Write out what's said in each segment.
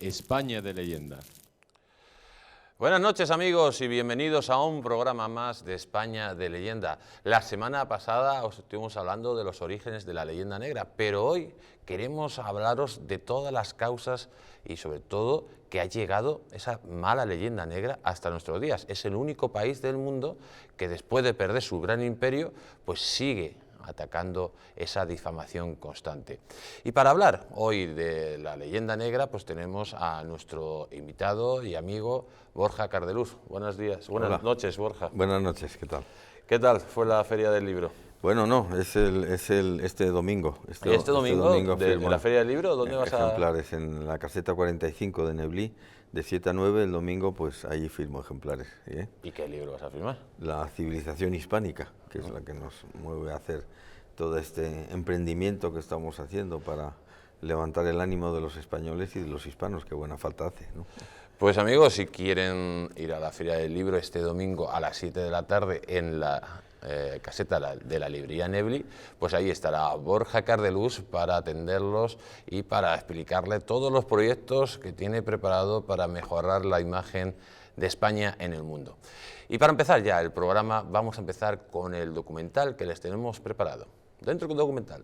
España de leyenda. Buenas noches amigos y bienvenidos a un programa más de España de leyenda. La semana pasada os estuvimos hablando de los orígenes de la leyenda negra, pero hoy queremos hablaros de todas las causas y sobre todo que ha llegado esa mala leyenda negra hasta nuestros días. Es el único país del mundo que después de perder su gran imperio, pues sigue atacando esa difamación constante. Y para hablar hoy de la leyenda negra, pues tenemos a nuestro invitado y amigo Borja Cardelús. Buenos días, buenas noches, Borja. Buenas noches, ¿qué tal? ¿Qué tal fue la Feria del Libro? Bueno, no, este domingo. ¿Este domingo de la Feria del Libro? ¿Dónde vas a...? Ejemplares, en la caseta 45 de Neblí, de 7 a 9, el domingo, pues allí firmo ejemplares. ¿Eh? ¿Y qué libro vas a firmar? La civilización hispánica, que es la que nos mueve a hacer todo este emprendimiento que estamos haciendo para levantar el ánimo de los españoles y de los hispanos, que buena falta hace, ¿no? Pues amigos, si quieren ir a la Feria del Libro este domingo a las 7 de la tarde en la caseta de la librería Neblí, pues ahí estará Borja Cardelús para atenderlos y para explicarle todos los proyectos que tiene preparado para mejorar la imagen de España en el mundo. Y para empezar ya el programa, vamos a empezar con el documental que les tenemos preparado. Dentro del documental.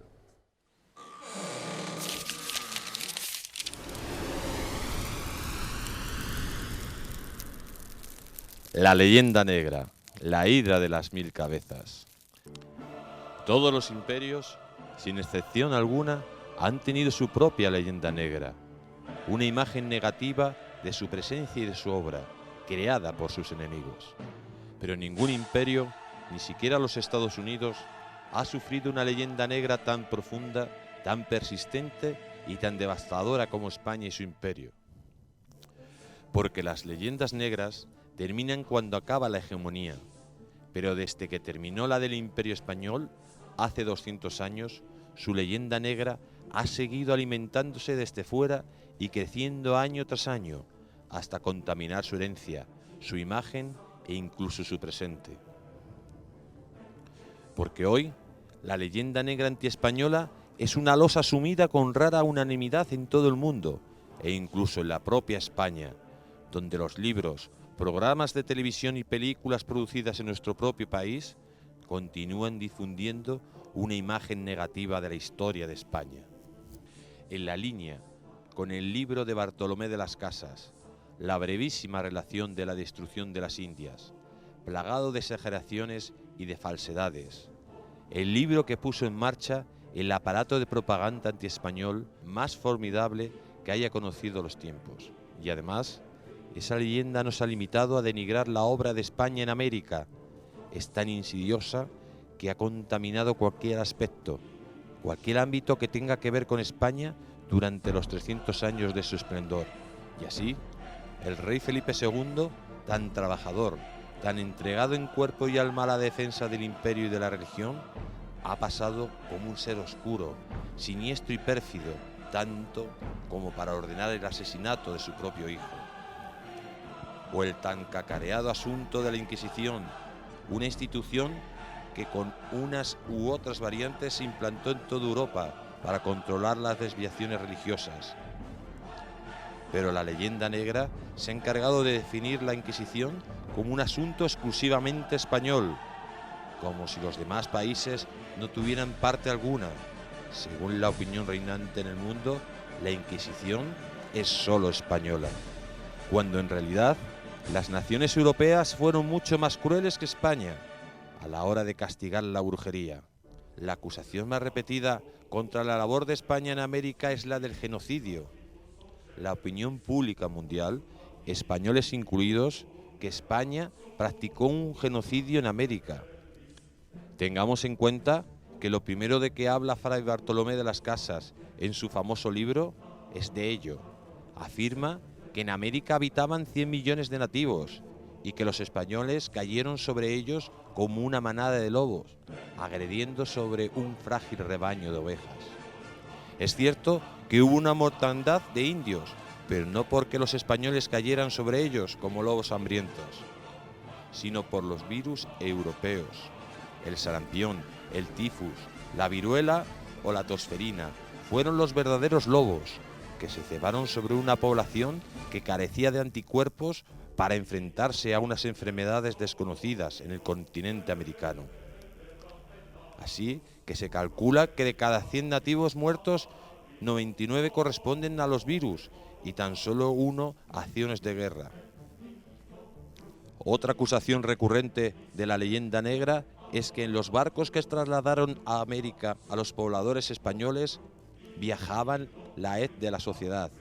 La leyenda negra, la hidra de las 1000 cabezas. Todos los imperios, sin excepción alguna, han tenido su propia leyenda negra, una imagen negativa de su presencia y de su obra, creada por sus enemigos. Pero ningún imperio, ni siquiera los Estados Unidos, ha sufrido una leyenda negra tan profunda, tan persistente y tan devastadora como España y su imperio. Porque las leyendas negras terminan cuando acaba la hegemonía, pero desde que terminó la del Imperio Español, hace 200 años, su leyenda negra ha seguido alimentándose desde fuera y creciendo año tras año, hasta contaminar su herencia, su imagen e incluso su presente. Porque hoy, la leyenda negra antiespañola es una losa sumida con rara unanimidad en todo el mundo, e incluso en la propia España, donde los libros, programas de televisión y películas producidas en nuestro propio país continúan difundiendo una imagen negativa de la historia de España. En la línea con el libro de Bartolomé de las Casas, La brevísima relación de la destrucción de las Indias, plagado de exageraciones y de falsedades, el libro que puso en marcha el aparato de propaganda antiespañol más formidable que haya conocido los tiempos. Y además, esa leyenda no se ha limitado a denigrar la obra de España en América. Es tan insidiosa que ha contaminado cualquier aspecto, cualquier ámbito que tenga que ver con España durante los 300 años de su esplendor. Y así, el rey Felipe II, tan trabajador, tan entregado en cuerpo y alma a la defensa del imperio y de la religión, ha pasado como un ser oscuro, siniestro y pérfido, tanto como para ordenar el asesinato de su propio hijo. O el tan cacareado asunto de la Inquisición, una institución que con unas u otras variantes se implantó en toda Europa para controlar las desviaciones religiosas. Pero la leyenda negra se ha encargado de definir la Inquisición como un asunto exclusivamente español, como si los demás países no tuvieran parte alguna. Según la opinión reinante en el mundo, la Inquisición es solo española, cuando en realidad las naciones europeas fueron mucho más crueles que España a la hora de castigar la brujería. La acusación más repetida contra la labor de España en América es la del genocidio. La opinión pública mundial, españoles incluidos, que España practicó un genocidio en América. Tengamos en cuenta que lo primero de que habla Fray Bartolomé de las Casas en su famoso libro es de ello. Afirma que en América habitaban 100 millones de nativos y que los españoles cayeron sobre ellos como una manada de lobos, agrediendo sobre un frágil rebaño de ovejas. Es cierto que hubo una mortandad de indios, pero no porque los españoles cayeran sobre ellos como lobos hambrientos, sino por los virus europeos, el sarampión, el tifus, la viruela o la tosferina. Fueron los verdaderos lobos, que se cebaron sobre una población que carecía de anticuerpos para enfrentarse a unas enfermedades desconocidas en el continente americano. Así que se calcula que de cada 100 nativos muertos, 99 corresponden a los virus y tan solo 1 a acciones de guerra. Otra acusación recurrente de la leyenda negra es que en los barcos que trasladaron a América a los pobladores españoles viajaban la hez de la sociedad,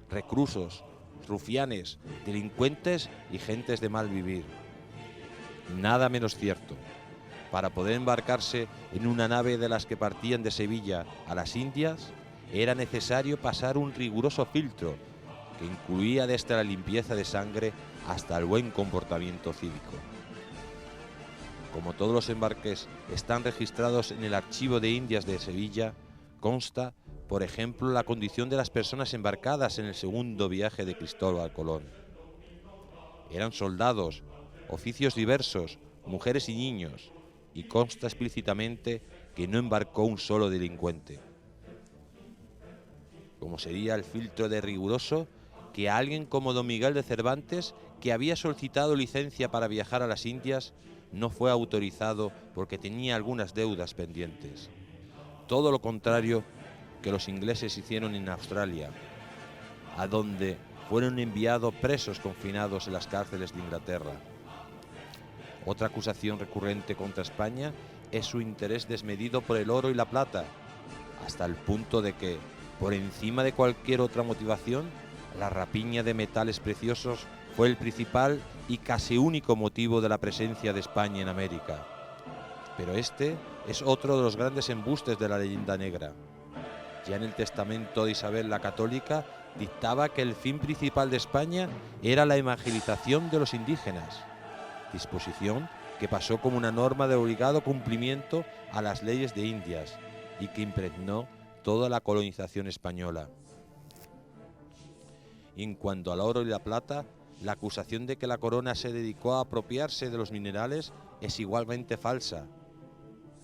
reclusos, rufianes, delincuentes y gentes de mal vivir. Nada menos cierto. Para poder embarcarse en una nave de las que partían de Sevilla a las Indias, era necesario pasar un riguroso filtro que incluía desde la limpieza de sangre hasta el buen comportamiento cívico. Como todos los embarques están registrados en el Archivo de Indias de Sevilla, consta, por ejemplo, la condición de las personas embarcadas en el segundo viaje de Cristóbal Colón. Eran soldados, oficios diversos, mujeres y niños, y consta explícitamente que no embarcó un solo delincuente. Como sería el filtro de riguroso que a alguien como don Miguel de Cervantes, que había solicitado licencia para viajar a las Indias, no fue autorizado porque tenía algunas deudas pendientes. Todo lo contrario que los ingleses hicieron en Australia, a donde fueron enviados presos confinados en las cárceles de Inglaterra. Otra acusación recurrente contra España es su interés desmedido por el oro y la plata, hasta el punto de que, por encima de cualquier otra motivación, la rapiña de metales preciosos fue el principal y casi único motivo de la presencia de España en América. Pero este es otro de los grandes embustes de la leyenda negra. Ya en el testamento de Isabel la Católica dictaba que el fin principal de España era la evangelización de los indígenas, disposición que pasó como una norma de obligado cumplimiento a las leyes de Indias y que impregnó toda la colonización española. En cuanto al oro y la plata, la acusación de que la corona se dedicó a apropiarse de los minerales es igualmente falsa.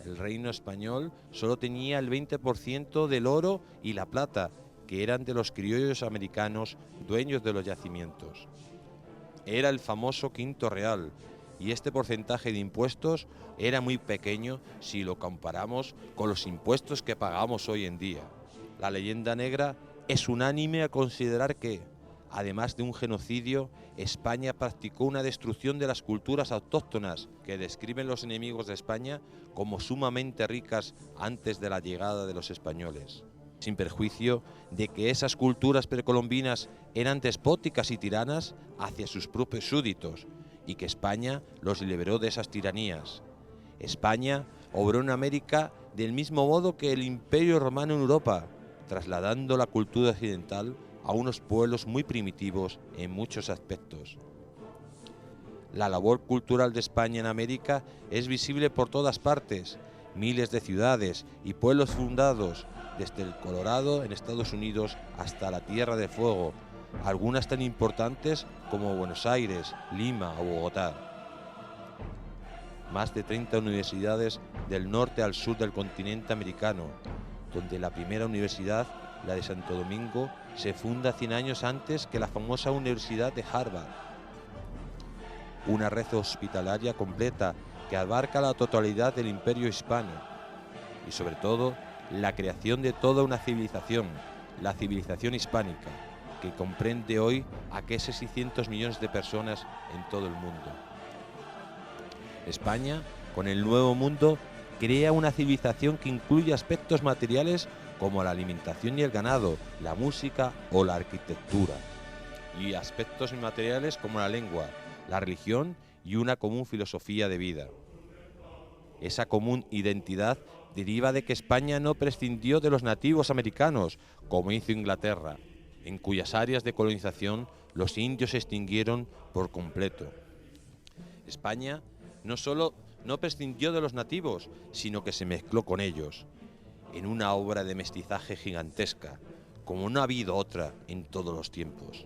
El reino español solo tenía el 20% del oro y la plata, que eran de los criollos americanos dueños de los yacimientos. Era el famoso quinto real, y este porcentaje de impuestos era muy pequeño si lo comparamos con los impuestos que pagamos hoy en día. La leyenda negra es unánime a considerar que, además de un genocidio, España practicó una destrucción de las culturas autóctonas que describen los enemigos de España como sumamente ricas antes de la llegada de los españoles, sin perjuicio de que esas culturas precolombinas eran despóticas y tiranas hacia sus propios súbditos y que España los liberó de esas tiranías. España obró en América del mismo modo que el Imperio Romano en Europa, trasladando la cultura occidental a unos pueblos muy primitivos en muchos aspectos. La labor cultural de España en América es visible por todas partes. Miles de ciudades y pueblos fundados, desde el Colorado en Estados Unidos hasta la Tierra del Fuego, algunas tan importantes como Buenos Aires, Lima o Bogotá. Más de 30 universidades del norte al sur del continente americano, donde la primera universidad, la de Santo Domingo, se funda 100 años antes que la famosa Universidad de Harvard. Una red hospitalaria completa que abarca la totalidad del imperio hispano y sobre todo la creación de toda una civilización, la civilización hispánica, que comprende hoy a casi 600 millones de personas en todo el mundo. España, con el Nuevo Mundo, crea una civilización que incluye aspectos materiales como la alimentación y el ganado, la música o la arquitectura, y aspectos inmateriales como la lengua, la religión y una común filosofía de vida. Esa común identidad deriva de que España no prescindió de los nativos americanos, como hizo Inglaterra, en cuyas áreas de colonización los indios se extinguieron por completo. España no solo no prescindió de los nativos, sino que se mezcló con ellos, en una obra de mestizaje gigantesca, como no ha habido otra en todos los tiempos.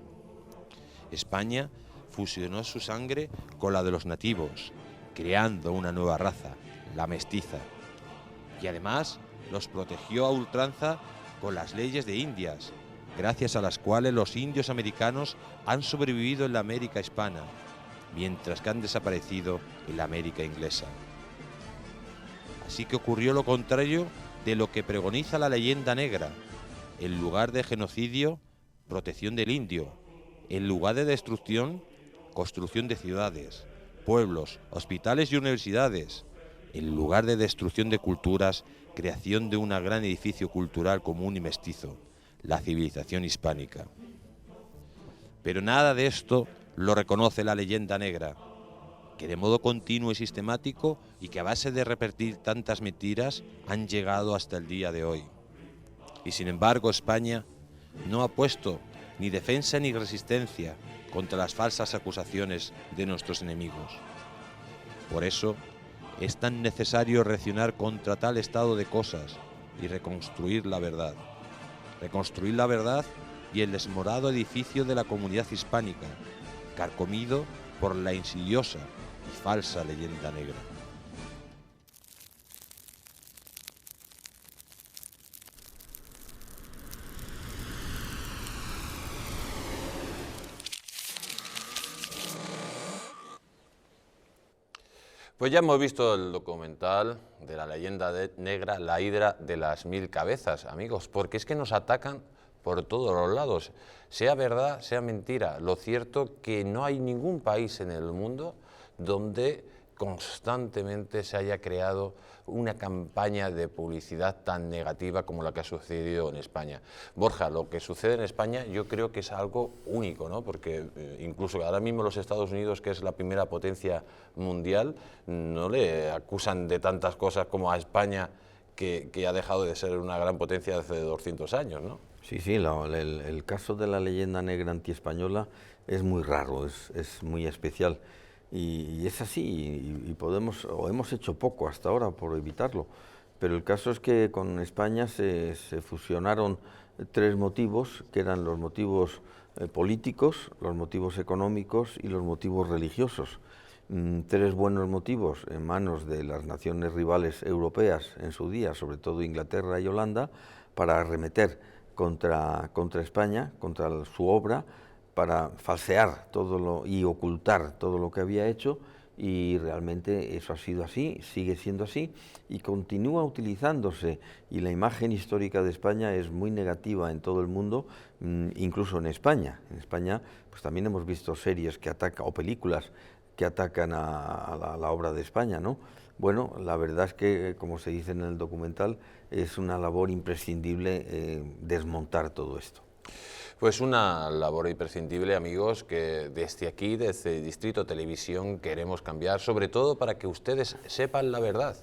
España fusionó su sangre con la de los nativos, creando una nueva raza, la mestiza, y además los protegió a ultranza con las leyes de Indias, gracias a las cuales los indios americanos han sobrevivido en la América hispana, mientras que han desaparecido en la América inglesa. Así que ocurrió lo contrario de lo que pregoniza la leyenda negra. En lugar de genocidio, protección del indio. En lugar de destrucción, construcción de ciudades, pueblos, hospitales y universidades. En lugar de destrucción de culturas, creación de un gran edificio cultural común y mestizo, la civilización hispánica. Pero nada de esto lo reconoce la leyenda negra, que de modo continuo y sistemático y que a base de repetir tantas mentiras han llegado hasta el día de hoy. Y sin embargo España no ha puesto ni defensa ni resistencia contra las falsas acusaciones de nuestros enemigos. Por eso es tan necesario reaccionar contra tal estado de cosas y reconstruir la verdad. Reconstruir la verdad y el desmorado edificio de la comunidad hispánica, carcomido por la insidiosa y falsa leyenda negra. Pues ya hemos visto el documental de la leyenda negra, la hidra de las 1000 cabezas, amigos, porque es que nos atacan por todos los lados, sea verdad, sea mentira. Lo cierto que no hay ningún país en el mundo donde constantemente se haya creado una campaña de publicidad tan negativa como la que ha sucedido en España. Borja, lo que sucede en España yo creo que es algo único, ¿no? Porque incluso ahora mismo los Estados Unidos, que es la primera potencia mundial, no le acusan de tantas cosas como a España, que ha dejado de ser una gran potencia hace 200 años, ¿no? Sí, sí, el caso de la leyenda negra antiespañola es muy raro, es muy especial. Y es así, y podemos, o hemos hecho poco hasta ahora por evitarlo, pero el caso es que con España se fusionaron tres motivos, que eran los motivos políticos, los motivos económicos y los motivos religiosos. Tres buenos motivos en manos de las naciones rivales europeas en su día, sobre todo Inglaterra y Holanda, para arremeter contra España, contra su obra, para falsear y ocultar todo lo que había hecho, y realmente eso ha sido así, sigue siendo así y continúa utilizándose, y la imagen histórica de España es muy negativa en todo el mundo, incluso en España. En España pues también hemos visto series que atacan, o películas que atacan a la obra de España, ¿no? Bueno, la verdad es que, como se dice en el documental, es una labor imprescindible desmontar todo esto. Pues una labor imprescindible, amigos, que desde aquí, desde Distrito Televisión, queremos cambiar, sobre todo para que ustedes sepan la verdad,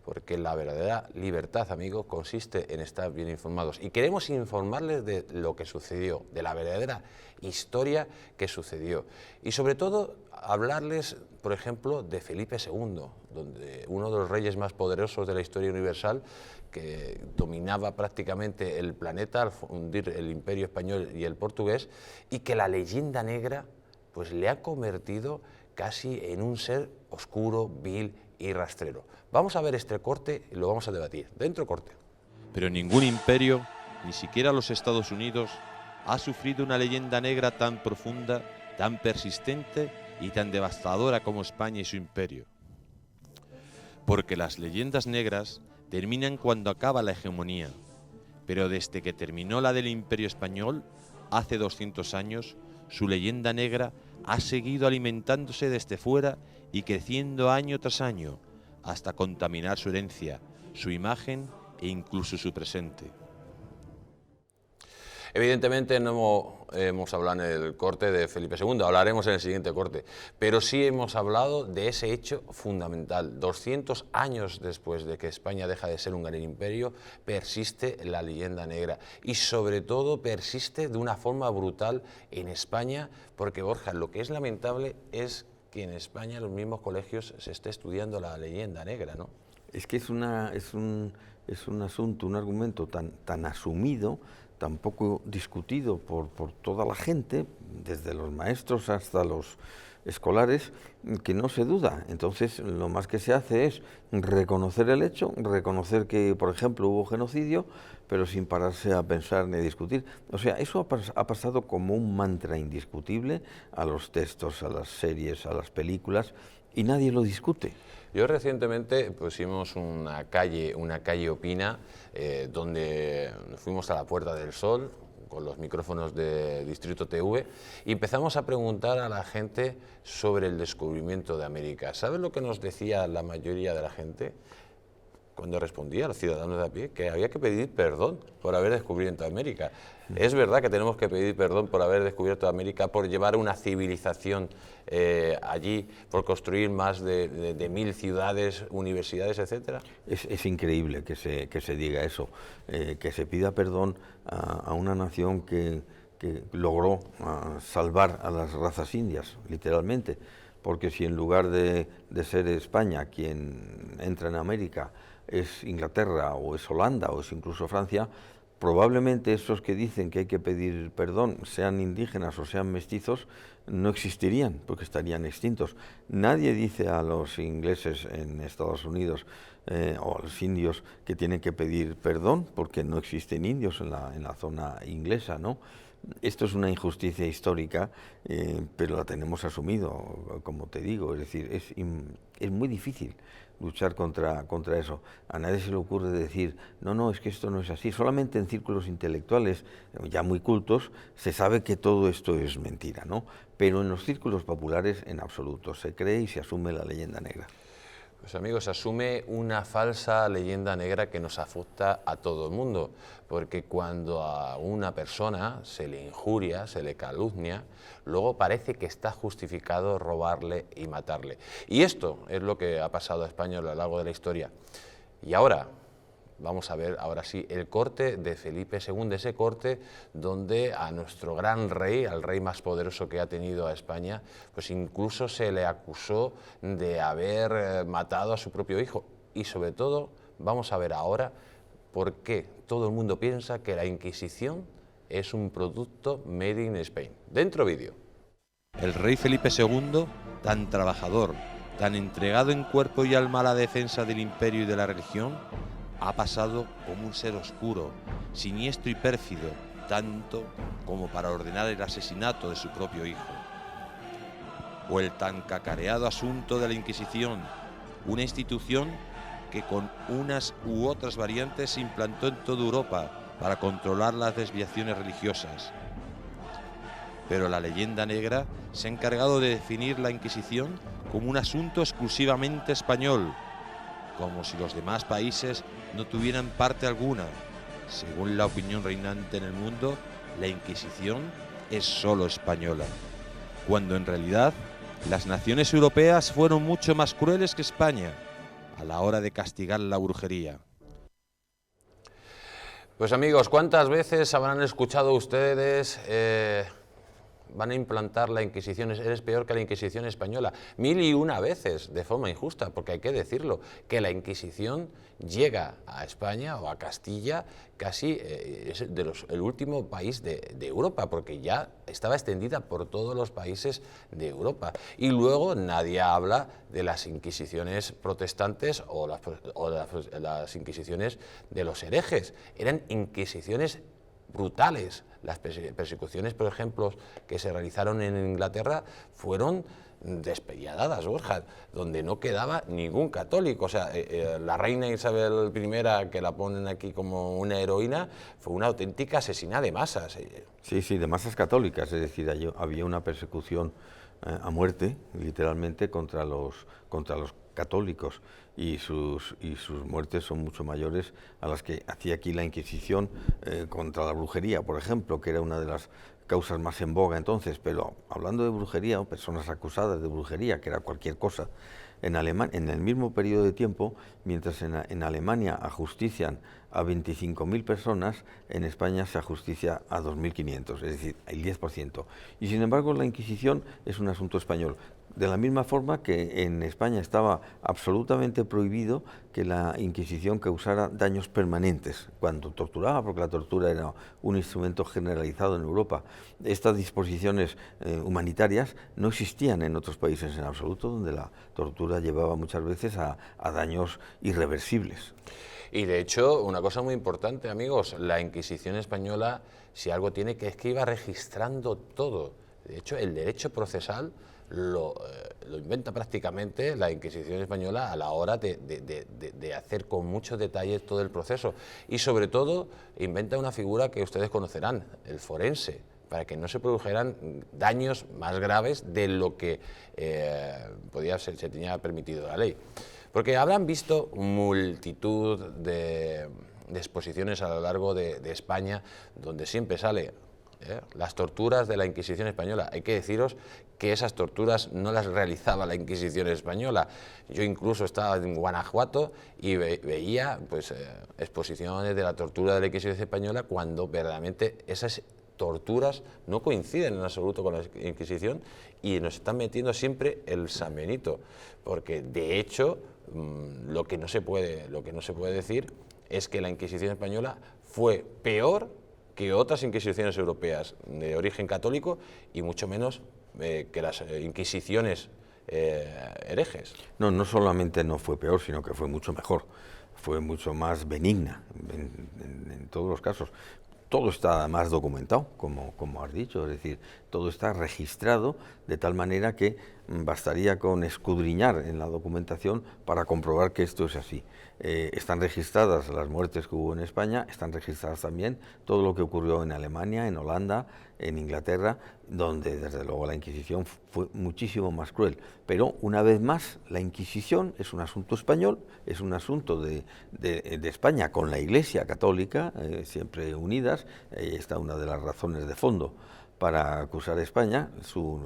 porque la verdadera libertad, amigos, consiste en estar bien informados. Y queremos informarles de lo que sucedió, de la verdadera historia que sucedió. Y sobre todo, hablarles, por ejemplo, de Felipe II, donde uno de los reyes más poderosos de la historia universal, que dominaba prácticamente el planeta al fundir el Imperio Español y el portugués, y que la leyenda negra pues le ha convertido casi en un ser oscuro, vil y rastrero. Vamos a ver este corte y lo vamos a debatir. Dentro corte. Pero ningún imperio, ni siquiera los Estados Unidos, ha sufrido una leyenda negra tan profunda, tan persistente y tan devastadora como España y su imperio. Porque las leyendas negras terminan cuando acaba la hegemonía, pero desde que terminó la del Imperio Español, hace 200 años, su leyenda negra ha seguido alimentándose desde fuera y creciendo año tras año, hasta contaminar su herencia, su imagen e incluso su presente. Evidentemente no hemos hablado en el corte de Felipe II, hablaremos en el siguiente corte, pero sí hemos hablado de ese hecho fundamental. 200 años después de que España deja de ser un gran imperio, persiste la leyenda negra y sobre todo persiste de una forma brutal en España, porque Borja, lo que es lamentable es que en España en los mismos colegios se esté estudiando la leyenda negra, ¿no? Es que es un asunto, un argumento tan asumido, tan poco discutido por toda la gente, desde los maestros hasta los escolares, que no se duda. Entonces, lo más que se hace es reconocer el hecho, reconocer que, por ejemplo, hubo genocidio, pero sin pararse a pensar ni a discutir. O sea, eso ha pasado como un mantra indiscutible a los textos, a las series, a las películas, y nadie lo discute. Yo recientemente pusimos una calle Opina, donde fuimos a la Puerta del Sol con los micrófonos de Distrito TV y empezamos a preguntar a la gente sobre el descubrimiento de América. ¿Sabes lo que nos decía la mayoría de la gente cuando respondía a los ciudadanos de a pie? Que había que pedir perdón por haber descubierto América. Es verdad que tenemos que pedir perdón por haber descubierto América, por llevar una civilización allí, por construir más de 1000 ciudades, universidades, etcétera. Es increíble que se diga eso, que se pida perdón a una nación que logró salvar a las razas indias, literalmente, porque si en lugar de ser España quien entra en América es Inglaterra o es Holanda o es incluso Francia, probablemente esos que dicen que hay que pedir perdón, sean indígenas o sean mestizos, no existirían porque estarían extintos. Nadie dice a los ingleses en Estados Unidos o a los indios que tienen que pedir perdón porque no existen indios en la zona inglesa, ¿no? Esto es una injusticia histórica, pero la tenemos asumido, como te digo, es decir, es muy difícil luchar contra eso. A nadie se le ocurre decir, no, es que esto no es así. Solamente en círculos intelectuales ya muy cultos se sabe que todo esto es mentira, ¿no? Pero en los círculos populares en absoluto se cree y se asume la leyenda negra. Pues amigos, asume una falsa leyenda negra que nos afecta a todo el mundo, porque cuando a una persona se le injuria, se le calumnia, luego parece que está justificado robarle y matarle. Y esto es lo que ha pasado a España a lo largo de la historia. Y ahora, vamos a ver, ahora sí, el corte de Felipe II, ese corte donde a nuestro gran rey, al rey más poderoso que ha tenido a España, pues incluso se le acusó de haber matado a su propio hijo. Y sobre todo, vamos a ver ahora por qué todo el mundo piensa que la Inquisición es un producto made in Spain. Dentro vídeo. El rey Felipe II, tan trabajador, tan entregado en cuerpo y alma a la defensa del imperio y de la religión, ha pasado como un ser oscuro, siniestro y pérfido, tanto como para ordenar el asesinato de su propio hijo. O el tan cacareado asunto de la Inquisición, una institución que con unas u otras variantes se implantó en toda Europa para controlar las desviaciones religiosas. Pero la leyenda negra se ha encargado de definir la Inquisición como un asunto exclusivamente español, como si los demás países no tuvieran parte alguna. Según la opinión reinante en el mundo, la Inquisición es solo española, cuando en realidad las naciones europeas fueron mucho más crueles que España a la hora de castigar la brujería. Pues amigos, ¿cuántas veces habrán escuchado ustedes van a implantar la Inquisición, eres peor que la Inquisición española? 1001 veces, de forma injusta, porque hay que decirlo, que la Inquisición llega a España o a Castilla casi es el último país de Europa, porque ya estaba extendida por todos los países de Europa. Y luego nadie habla de las inquisiciones protestantes o las inquisiciones de los herejes. Eran inquisiciones brutales. Las persecuciones, por ejemplo, que se realizaron en Inglaterra fueron despiadadas, Borja, donde no quedaba ningún católico. O sea, la reina Isabel I, que la ponen aquí como una heroína, fue una auténtica asesina de masas. Sí, de masas católicas, es decir, había una persecución a muerte, literalmente, contra los católicos, y sus muertes son mucho mayores a las que hacía aquí la Inquisición contra la brujería, por ejemplo, que era una de las causas más en boga entonces. Pero hablando de brujería, o personas acusadas de brujería, que era cualquier cosa, en el mismo periodo de tiempo, mientras en Alemania ajustician a 25.000 personas, en España se ajusticia a 2.500, es decir, el 10%. Y sin embargo la Inquisición es un asunto español. De la misma forma que en España estaba absolutamente prohibido que la Inquisición causara daños permanentes cuando torturaba, porque la tortura era un instrumento generalizado en Europa. Estas disposiciones humanitarias no existían en otros países en absoluto, donde la tortura llevaba muchas veces a daños irreversibles. Y de hecho, una cosa muy importante, amigos, la Inquisición española, si algo tiene, que es que iba registrando todo. De hecho, el derecho procesal lo inventa prácticamente la Inquisición española a la hora de hacer con muchos detalles todo el proceso. Y sobre todo, inventa una figura que ustedes conocerán, el forense, para que no se produjeran daños más graves de lo que se tenía permitido la ley. Porque habrán visto multitud de exposiciones a lo largo de España, donde siempre sale las torturas de la Inquisición española. Hay que deciros que esas torturas no las realizaba la Inquisición española. Yo incluso estaba en Guanajuato y veía pues, exposiciones de la tortura de la Inquisición española, cuando verdaderamente esas torturas no coinciden en absoluto con la Inquisición, y nos están metiendo siempre el San Benito, porque de hecho lo que no se puede decir es que la Inquisición española fue peor que otras inquisiciones europeas de origen católico, y mucho menos que las inquisiciones herejes. No solamente no fue peor, sino que fue mucho mejor, fue mucho más benigna en todos los casos. Todo está además documentado, como has dicho, es decir, todo está registrado de tal manera que bastaría con escudriñar en la documentación para comprobar que esto es así. Están registradas las muertes que hubo en España, están registradas también todo lo que ocurrió en Alemania, en Holanda, en Inglaterra, donde desde luego la Inquisición fue muchísimo más cruel. Pero una vez más, la Inquisición es un asunto español, es un asunto de España con la Iglesia Católica, siempre unidas. Ahí está una de las razones de fondo para acusar a España, su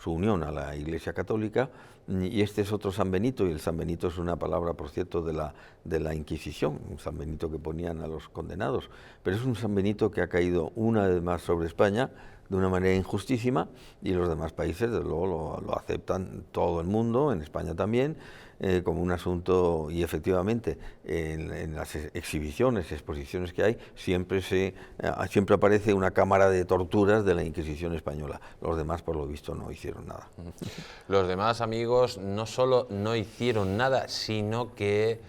unión a la Iglesia Católica. Y este es otro San Benito, y el San Benito es una palabra, por cierto, de la Inquisición, un San Benito que ponían a los condenados, pero es un San Benito que ha caído una vez más sobre España de una manera injustísima, y los demás países, desde luego, lo aceptan, todo el mundo, en España también, como un asunto. Y efectivamente en las exhibiciones, exposiciones que hay, siempre aparece una cámara de torturas de la Inquisición española. Los demás, por lo visto, no hicieron nada. Los demás, amigos, no solo no hicieron nada, sino que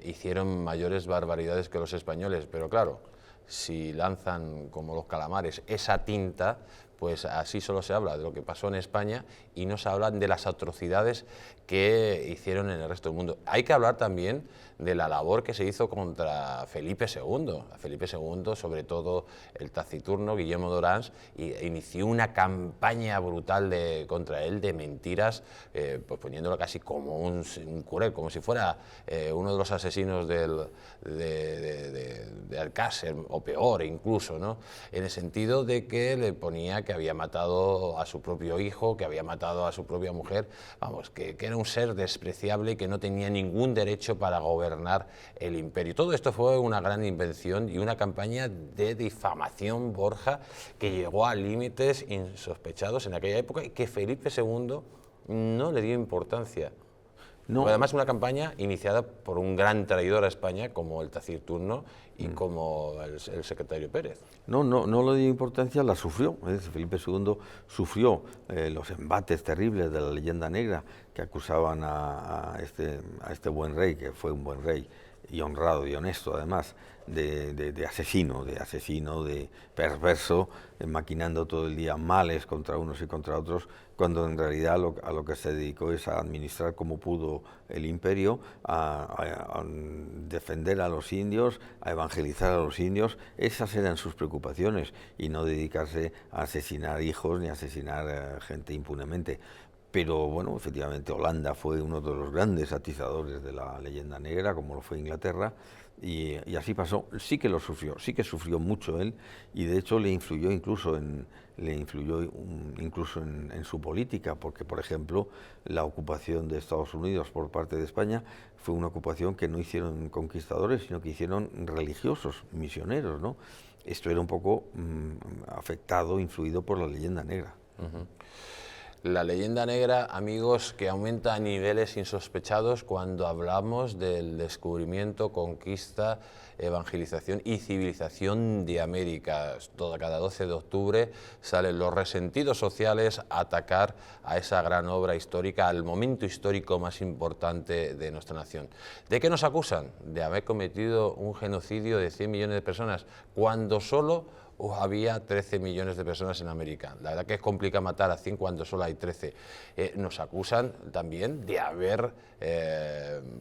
hicieron mayores barbaridades que los españoles. Pero claro, si lanzan como los calamares esa tinta, pues así solo se habla de lo que pasó en España y no se hablan de las atrocidades que hicieron en el resto del mundo. Hay que hablar también de la labor que se hizo contra Felipe II. Felipe II, sobre todo el taciturno Guillermo d'Orange, inició una campaña brutal contra él de mentiras, pues poniéndolo casi como un cruel, como si fuera uno de los asesinos de Alcácer, o peor incluso, ¿no? En el sentido de que le ponía que había matado a su propio hijo, que había matado a su propia mujer, vamos, que era un ser despreciable y que no tenía ningún derecho para gobernar el imperio. Todo esto fue una gran invención y una campaña de difamación, Borja, que llegó a límites insospechados en aquella época y que Felipe II no le dio importancia. No. Además, una campaña iniciada por un gran traidor a España como el taciturno y como el secretario Pérez. No le dio importancia, la sufrió. Felipe II sufrió los embates terribles de la leyenda negra que acusaban a este buen rey, que fue un buen rey y honrado y honesto además, de asesino, de perverso, maquinando todo el día males contra unos y contra otros, cuando en realidad a lo que se dedicó es a administrar como pudo el imperio, a defender a los indios, a evangelizar a los indios. Esas eran sus preocupaciones, y no dedicarse a asesinar hijos ni a asesinar gente impunemente. Pero bueno, efectivamente Holanda fue uno de los grandes atizadores de la leyenda negra, como lo fue Inglaterra, y así pasó. Sí que lo sufrió, sí que sufrió mucho él, y de hecho le influyó incluso en su política, porque por ejemplo la ocupación de Estados Unidos por parte de España fue una ocupación que no hicieron conquistadores, sino que hicieron religiosos, misioneros, ¿no? Esto era un poco afectado, influido por la leyenda negra. La leyenda negra, amigos, que aumenta a niveles insospechados cuando hablamos del descubrimiento, conquista, evangelización y civilización de América. Cada 12 de octubre salen los resentidos sociales a atacar a esa gran obra histórica, al momento histórico más importante de nuestra nación. ¿De qué nos acusan? De haber cometido un genocidio de 100 millones de personas, cuando solo había 13 millones de personas en América. La verdad que es complicado matar a 100 cuando solo hay 13. Nos acusan también de haber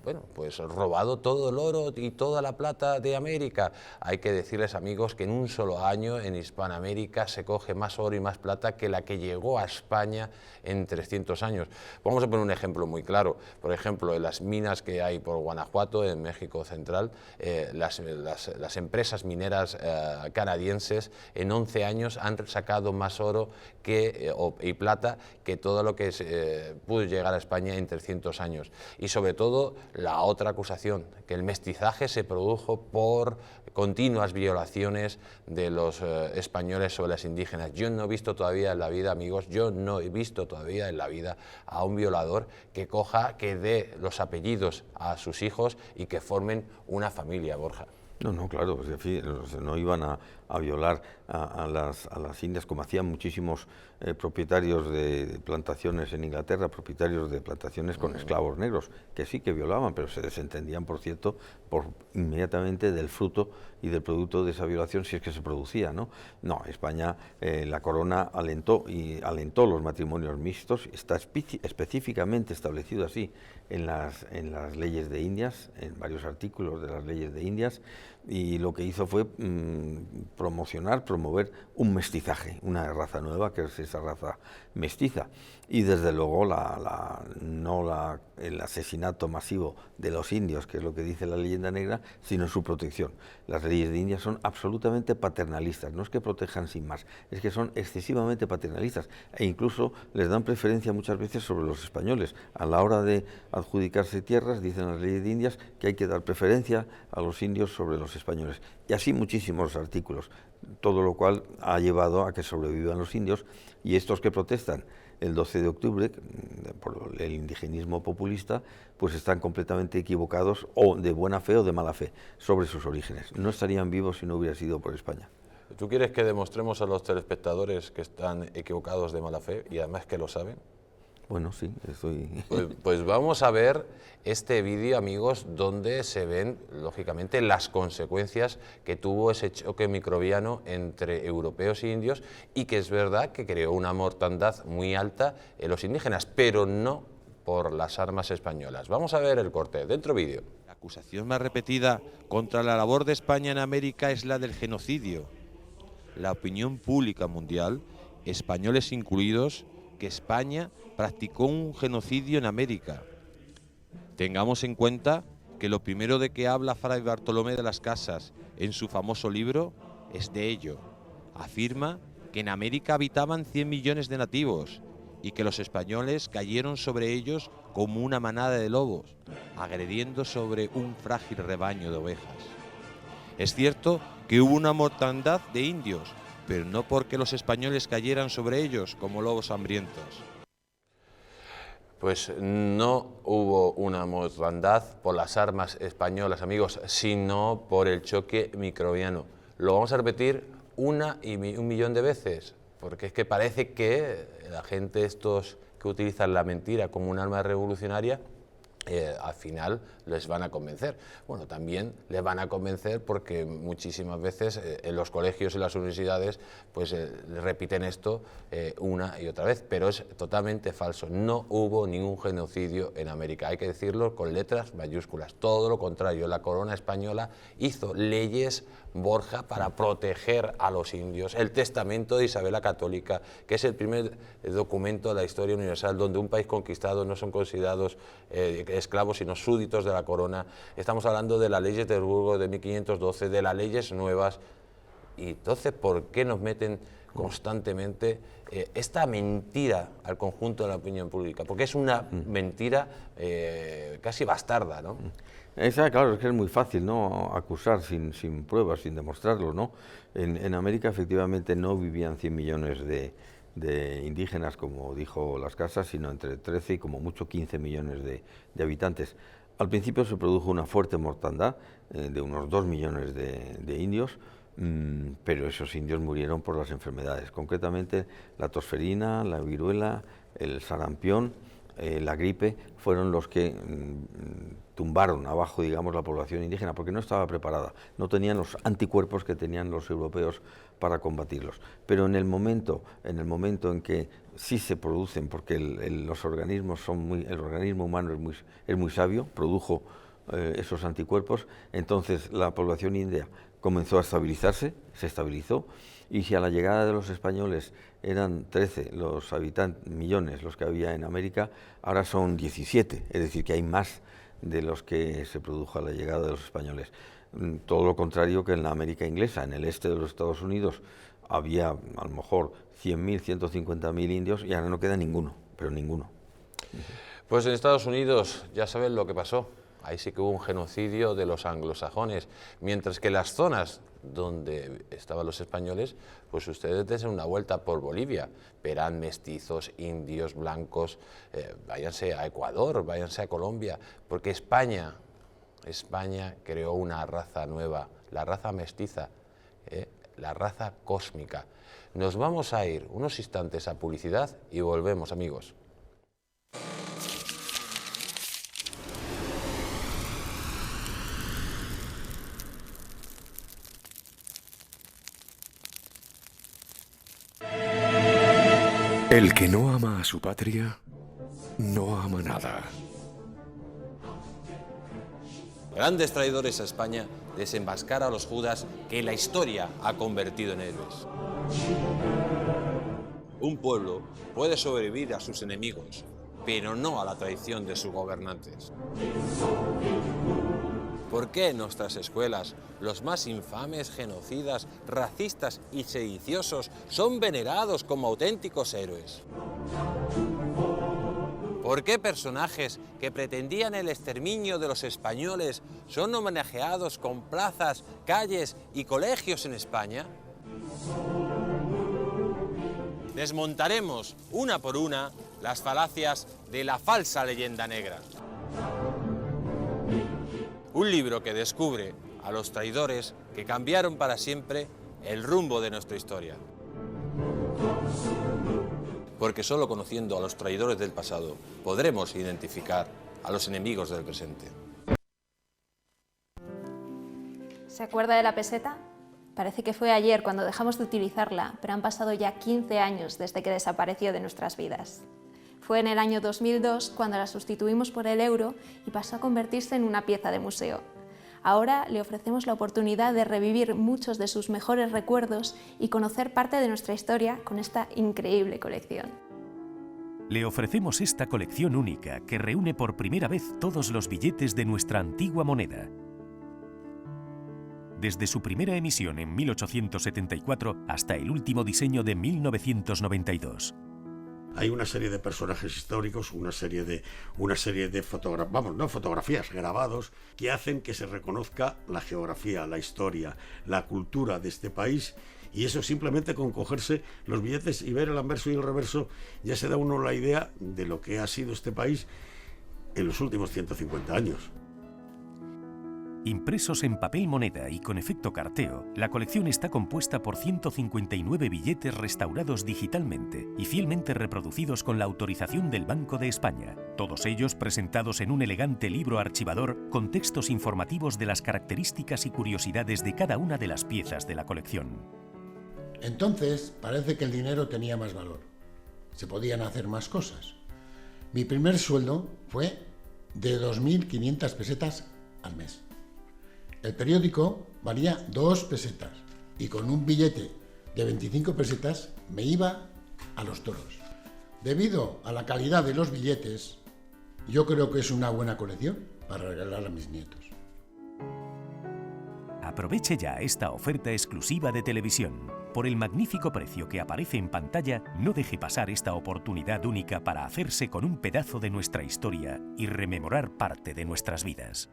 bueno, pues robado todo el oro y toda la plata de América. Hay que decirles, amigos, que en un solo año en Hispanoamérica se coge más oro y más plata que la que llegó a España en 300 años. Vamos a poner un ejemplo muy claro. Por ejemplo, en las minas que hay por Guanajuato, en México Central, las empresas mineras canadienses en 11 años han sacado más oro y plata que todo lo que pudo llegar a España en 300 años. Y sobre todo la otra acusación, que el mestizaje se produjo por continuas violaciones de los españoles sobre las indígenas. Yo no he visto todavía en la vida, amigos, yo no he visto todavía en la vida a un violador que dé los apellidos a sus hijos y que formen una familia, Borja. No, claro, es decir, no iban a violar a las indias como hacían muchísimos propietarios de plantaciones en Inglaterra, propietarios de plantaciones con esclavos negros, que sí que violaban, pero se desentendían, por cierto, inmediatamente del fruto y del producto de esa violación, si es que se producía, ¿no? No, España, la corona alentó los matrimonios mixtos, está específicamente establecido así en las leyes de Indias, en varios artículos de las leyes de Indias, y lo que hizo fue promover un mestizaje, una raza nueva, que es esa raza mestiza. Y desde luego el asesinato masivo de los indios, que es lo que dice la leyenda negra, sino su protección. Las leyes de India son absolutamente paternalistas, no es que protejan sin más, es que son excesivamente paternalistas e incluso les dan preferencia muchas veces sobre los españoles. A la hora de adjudicarse tierras, dicen las leyes de Indias que hay que dar preferencia a los indios sobre los españoles. Y así muchísimos artículos, todo lo cual ha llevado a que sobrevivan los indios, y estos que protestan el 12 de octubre por el indigenismo populista, pues están completamente equivocados, o de buena fe o de mala fe, sobre sus orígenes. No estarían vivos si no hubiera sido por España. ¿Tú quieres que demostremos a los telespectadores que están equivocados de mala fe y además que lo saben? Bueno, sí, estoy... Pues vamos a ver este vídeo, amigos, donde se ven, lógicamente, las consecuencias que tuvo ese choque microbiano entre europeos e indios, y que es verdad que creó una mortandad muy alta en los indígenas, pero no por las armas españolas. Vamos a ver el corte, dentro vídeo. La acusación más repetida contra la labor de España en América es la del genocidio. La opinión pública mundial, españoles incluidos, que España practicó un genocidio en América. Tengamos en cuenta que lo primero de que habla Fray Bartolomé de las Casas en su famoso libro es de ello. Afirma que en América habitaban 100 millones de nativos y que los españoles cayeron sobre ellos como una manada de lobos, agrediendo sobre un frágil rebaño de ovejas. Es cierto que hubo una mortandad de indios, pero no porque los españoles cayeran sobre ellos como lobos hambrientos. Pues no hubo una mortandad por las armas españolas, amigos, sino por el choque microbiano. Lo vamos a repetir un millón de veces, porque es que parece que la gente, estos que utilizan la mentira como un arma revolucionaria, al final les van a convencer. Bueno, también les van a convencer porque muchísimas veces en los colegios y las universidades pues repiten esto una y otra vez, pero es totalmente falso. No hubo ningún genocidio en América, hay que decirlo con letras mayúsculas, todo lo contrario. La corona española hizo leyes, Borja, para proteger a los indios. El testamento de Isabel la Católica, que es el primer documento de la historia universal donde un país conquistado no son considerados esclavos sino súbditos de la corona. Estamos hablando de las leyes de Burgos de 1512, de las leyes nuevas. Y entonces, ¿por qué nos meten constantemente esta mentira al conjunto de la opinión pública? Porque es una mentira casi bastarda, ¿no? Claro, es que es muy fácil, ¿no?, acusar sin pruebas, sin demostrarlo, ¿no? En América efectivamente no vivían 100 millones de de indígenas, como dijo Las Casas, sino entre 13 y como mucho 15 millones de habitantes. Al principio se produjo una fuerte mortandad de unos 2 millones de indios, pero esos indios murieron por las enfermedades, concretamente la tosferina, la viruela, el sarampión, la gripe, fueron los que tumbaron abajo, digamos, la población indígena, porque no estaba preparada, no tenían los anticuerpos que tenían los europeos para combatirlos. Pero en el momento en que sí se producen, porque los organismos el organismo humano es muy sabio, produjo esos anticuerpos, entonces la población india comenzó a estabilizarse, se estabilizó, y si a la llegada de los españoles eran 13 los millones los que había en América, ahora son 17, es decir, que hay más de los que se produjo a la llegada de los españoles. Todo lo contrario que en la América inglesa, en el este de los Estados Unidos, había a lo mejor 100.000, 150.000 indios y ahora no queda ninguno, pero ninguno. Pues en Estados Unidos ya saben lo que pasó. Ahí sí que hubo un genocidio de los anglosajones, mientras que las zonas donde estaban los españoles, pues ustedes den una vuelta por Bolivia, verán mestizos, indios, blancos, váyanse a Ecuador, váyanse a Colombia, porque España creó una raza nueva, la raza mestiza, la raza cósmica. Nos vamos a ir unos instantes a publicidad y volvemos, amigos. El que no ama a su patria, no ama nada. Grandes traidores a España, desenmascara a los judas que la historia ha convertido en héroes. Un pueblo puede sobrevivir a sus enemigos, pero no a la traición de sus gobernantes. ¿Por qué en nuestras escuelas los más infames, genocidas, racistas y sediciosos son venerados como auténticos héroes? ¿Por qué personajes que pretendían el exterminio de los españoles son homenajeados con plazas, calles y colegios en España? Desmontaremos una por una las falacias de la falsa leyenda negra. Un libro que descubre a los traidores que cambiaron para siempre el rumbo de nuestra historia. Porque solo conociendo a los traidores del pasado podremos identificar a los enemigos del presente. ¿Se acuerda de la peseta? Parece que fue ayer cuando dejamos de utilizarla, pero han pasado ya 15 años desde que desapareció de nuestras vidas. Fue en el año 2002 cuando la sustituimos por el euro y pasó a convertirse en una pieza de museo. Ahora le ofrecemos la oportunidad de revivir muchos de sus mejores recuerdos y conocer parte de nuestra historia con esta increíble colección. Le ofrecemos esta colección única que reúne por primera vez todos los billetes de nuestra antigua moneda. Desde su primera emisión en 1874 hasta el último diseño de 1992. Hay una serie de personajes históricos, una serie de fotografías, grabados, que hacen que se reconozca la geografía, la historia, la cultura de este país, y eso simplemente con cogerse los billetes y ver el anverso y el reverso ya se da uno la idea de lo que ha sido este país en los últimos 150 años. Impresos en papel moneda y con efecto carteo, la colección está compuesta por 159 billetes restaurados digitalmente y fielmente reproducidos con la autorización del Banco de España, todos ellos presentados en un elegante libro archivador con textos informativos de las características y curiosidades de cada una de las piezas de la colección. Entonces parece que el dinero tenía más valor, se podían hacer más cosas. Mi primer sueldo fue de 2.500 pesetas al mes. El periódico valía 2 pesetas y con un billete de 25 pesetas me iba a los toros. Debido a la calidad de los billetes, yo creo que es una buena colección para regalar a mis nietos. Aproveche ya esta oferta exclusiva de televisión. Por el magnífico precio que aparece en pantalla, no deje pasar esta oportunidad única para hacerse con un pedazo de nuestra historia y rememorar parte de nuestras vidas.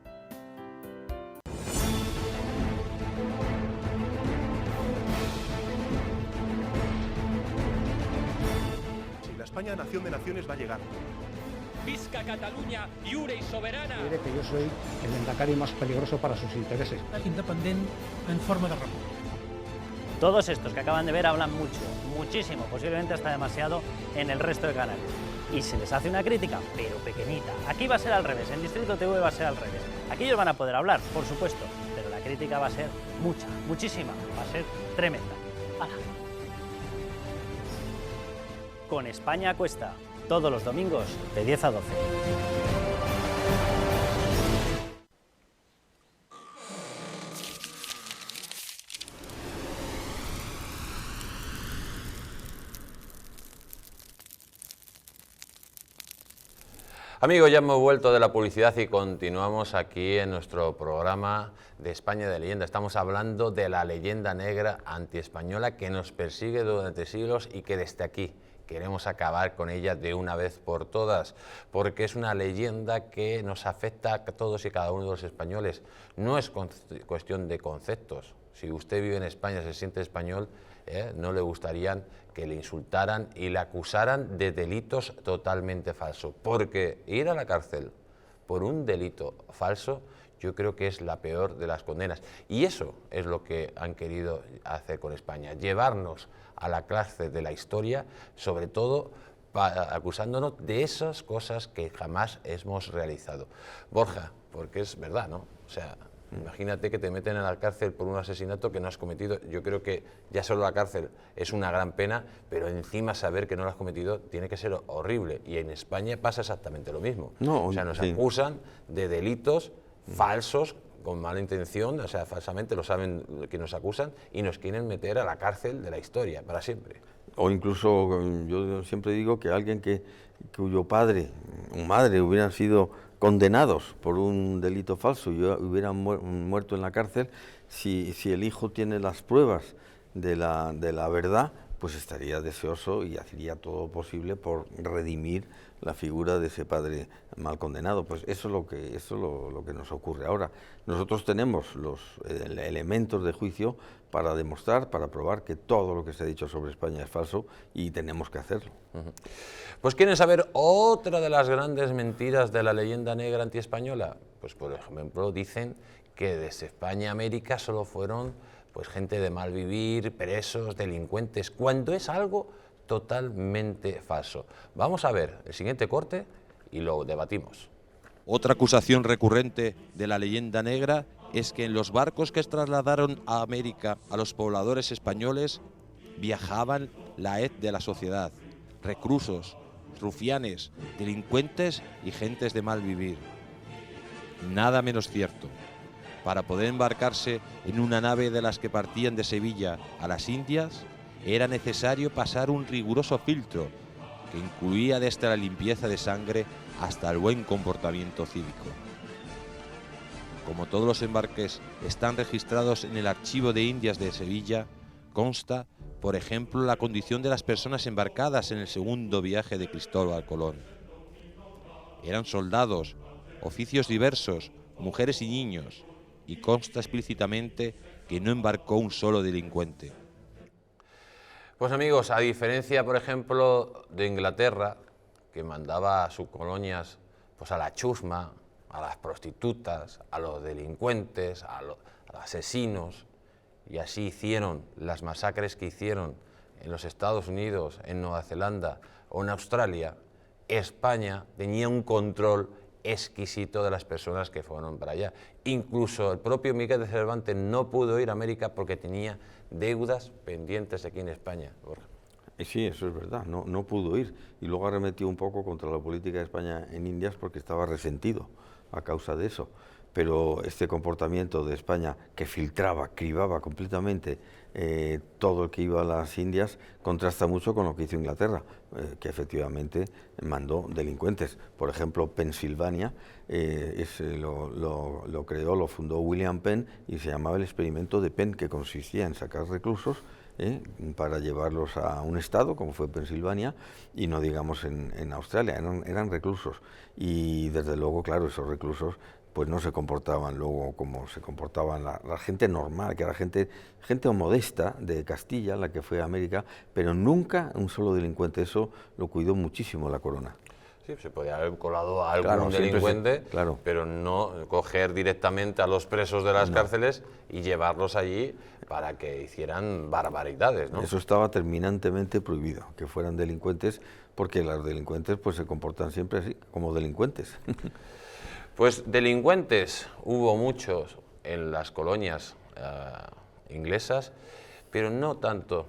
España, nación de naciones, va a llegar. Visca Catalunya, lliure y soberana. Diré que yo soy el endacari más peligroso para sus intereses. Independiente en forma de república. Todos estos que acaban de ver hablan mucho, muchísimo, posiblemente hasta demasiado en el resto de canales. Y se les hace una crítica, pero pequeñita. Aquí va a ser al revés, en Distrito TV va a ser al revés. Aquí ellos van a poder hablar, por supuesto, pero la crítica va a ser mucha, muchísima, va a ser tremenda. ¡Hala! Con España a Cuesta, todos los domingos de 10 a 12. Amigos, ya hemos vuelto de la publicidad y continuamos aquí en nuestro programa de España de Leyenda. Estamos hablando de la leyenda negra antiespañola que nos persigue durante siglos y que desde aquí queremos acabar con ella de una vez por todas, porque es una leyenda que nos afecta a todos y cada uno de los españoles. No es cuestión de conceptos. Si usted vive en España, se siente español, no le gustaría que le insultaran y le acusaran de delitos totalmente falsos, porque ir a la cárcel por un delito falso yo creo que es la peor de las condenas, y eso es lo que han querido hacer con España, llevarnos a la cárcel de la historia, sobre todo acusándonos de esas cosas que jamás hemos realizado. Borja, porque es verdad, ¿no? O sea, imagínate que te meten en la cárcel por un asesinato que no has cometido. Yo creo que ya solo la cárcel es una gran pena, pero encima saber que no lo has cometido tiene que ser horrible. Y en España pasa exactamente lo mismo. No, o sea, nos sí. acusan de delitos falsos, con mala intención, o sea, falsamente lo saben que nos acusan y nos quieren meter a la cárcel de la historia para siempre. O incluso, yo siempre digo que alguien cuyo padre o madre hubieran sido condenados por un delito falso y hubieran muerto en la cárcel, si el hijo tiene las pruebas de la verdad, pues estaría deseoso y haría todo lo posible por redimir la figura de ese padre mal condenado. Pues eso es lo que nos ocurre ahora. Nosotros tenemos los elementos de juicio para demostrar, para probar que todo lo que se ha dicho sobre España es falso y tenemos que hacerlo. Pues ¿quieren saber otra de las grandes mentiras de la leyenda negra antiespañola? Pues por ejemplo dicen que desde España a América solo fueron pues gente de mal vivir, presos, delincuentes, cuando es algo totalmente falso. Vamos a ver el siguiente corte y lo debatimos. Otra acusación recurrente de la leyenda negra es que en los barcos que trasladaron a América a los pobladores españoles viajaban la hez de la sociedad, reclusos, rufianes, delincuentes y gentes de mal vivir. Nada menos cierto. Para poder embarcarse en una nave de las que partían de Sevilla a las Indias, era necesario pasar un riguroso filtro que incluía desde la limpieza de sangre hasta el buen comportamiento cívico. Como todos los embarques están registrados en el Archivo de Indias de Sevilla, consta, por ejemplo, la condición de las personas embarcadas en el segundo viaje de Cristóbal Colón. Eran soldados, oficios diversos, mujeres y niños, y consta explícitamente que no embarcó un solo delincuente. Pues amigos, a diferencia, por ejemplo, de Inglaterra, que mandaba a sus colonias pues a la chusma, a las prostitutas, a los delincuentes, a los asesinos, y así hicieron las masacres que hicieron en los Estados Unidos, en Nueva Zelanda o en Australia, España tenía un control exquisito de las personas que fueron para allá. Incluso el propio Miguel de Cervantes no pudo ir a América porque tenía deudas pendientes aquí en España. Borja. Sí, eso es verdad, no pudo ir y luego arremetió un poco contra la política de España en Indias porque estaba resentido a causa de eso. Pero este comportamiento de España que filtraba, cribaba completamente todo el que iba a las Indias contrasta mucho con lo que hizo Inglaterra, que efectivamente mandó delincuentes. Por ejemplo, Pensilvania lo creó, lo fundó William Penn y se llamaba el experimento de Penn, que consistía en sacar reclusos para llevarlos a un estado como fue Pensilvania y no digamos en Australia, eran reclusos y desde luego, claro, esos reclusos pues no se comportaban luego como se comportaban la gente normal, que era gente modesta de Castilla, la que fue a América, pero nunca un solo delincuente. Eso lo cuidó muchísimo la corona. Sí, se podía haber colado a algún delincuente, pero no coger directamente a los presos de las cárceles y llevarlos allí para que hicieran barbaridades, ¿no? Eso estaba terminantemente prohibido, que fueran delincuentes, porque los delincuentes pues se comportan siempre así, como delincuentes. Pues delincuentes hubo muchos en las colonias inglesas, pero no tanto,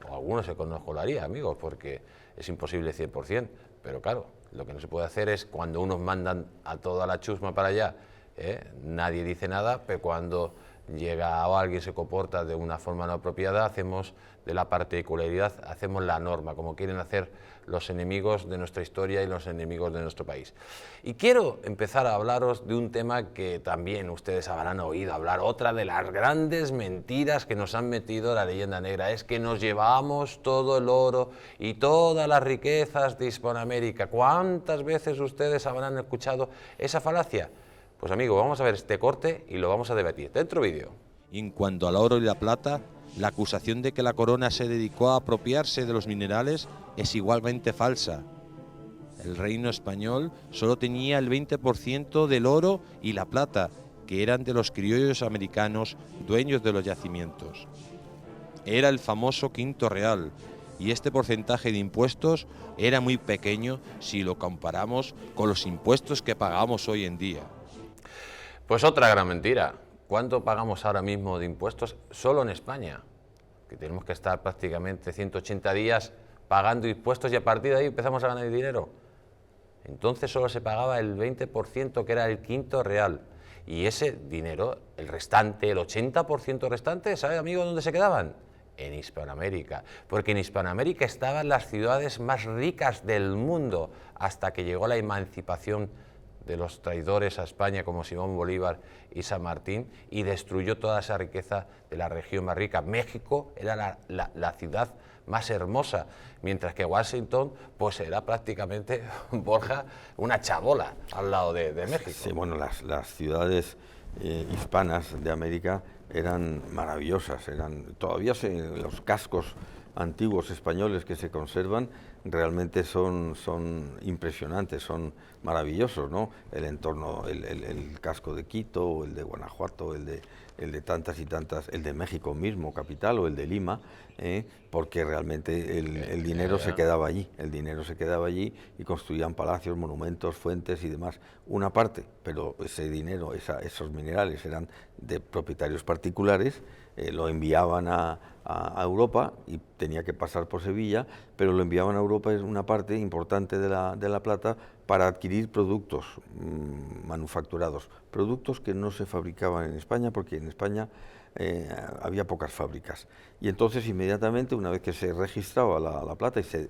o algunos se conocolaría, amigos, porque es imposible 100%, pero claro, lo que no se puede hacer es cuando unos mandan a toda la chusma para allá, nadie dice nada, pero cuando llega o alguien se comporta de una forma no apropiada, hacemos de la particularidad, hacemos la norma, como quieren hacer los enemigos de nuestra historia y los enemigos de nuestro país. Y quiero empezar a hablaros de un tema que también ustedes habrán oído hablar, otra de las grandes mentiras que nos han metido la leyenda negra, es que nos llevamos todo el oro y todas las riquezas de Hispanoamérica. ¿Cuántas veces ustedes habrán escuchado esa falacia? Pues amigo, vamos a ver este corte y lo vamos a debatir. Dentro vídeo. En cuanto al oro y la plata, la acusación de que la corona se dedicó a apropiarse de los minerales es igualmente falsa. El reino español solo tenía el 20% del oro y la plata, que eran de los criollos americanos dueños de los yacimientos. Era el famoso quinto real, y este porcentaje de impuestos era muy pequeño si lo comparamos con los impuestos que pagamos hoy en día. Pues otra gran mentira. ¿Cuánto pagamos ahora mismo de impuestos solo en España? Que tenemos que estar prácticamente 180 días pagando impuestos y a partir de ahí empezamos a ganar dinero. Entonces solo se pagaba el 20%, que era el quinto real. Y ese dinero, el restante, el 80% restante, ¿sabe, amigo, dónde se quedaban? En Hispanoamérica. Porque en Hispanoamérica estaban las ciudades más ricas del mundo hasta que llegó la emancipación de los traidores a España como Simón Bolívar y San Martín y destruyó toda esa riqueza de la región más rica. México era la ciudad más hermosa, mientras que Washington pues era prácticamente, Borja, una chabola al lado de México. Sí, bueno, las ciudades hispanas de América eran maravillosas, todavía los cascos antiguos españoles que se conservan realmente son impresionantes, son maravillosos, ¿no? El entorno, el casco de Quito, el de Guanajuato, el de tantas y tantas, el de México mismo, capital, o el de Lima, porque realmente el dinero se quedaba allí, y construían palacios, monumentos, fuentes y demás. Una parte, pero ese dinero, esos minerales eran de propietarios particulares, lo enviaban a Europa y tenía que pasar por Sevilla, pero lo enviaban a Europa, es una parte importante de la plata, para adquirir productos manufacturados, productos que no se fabricaban en España, porque en España había pocas fábricas. Y entonces inmediatamente, una vez que se registraba la plata y se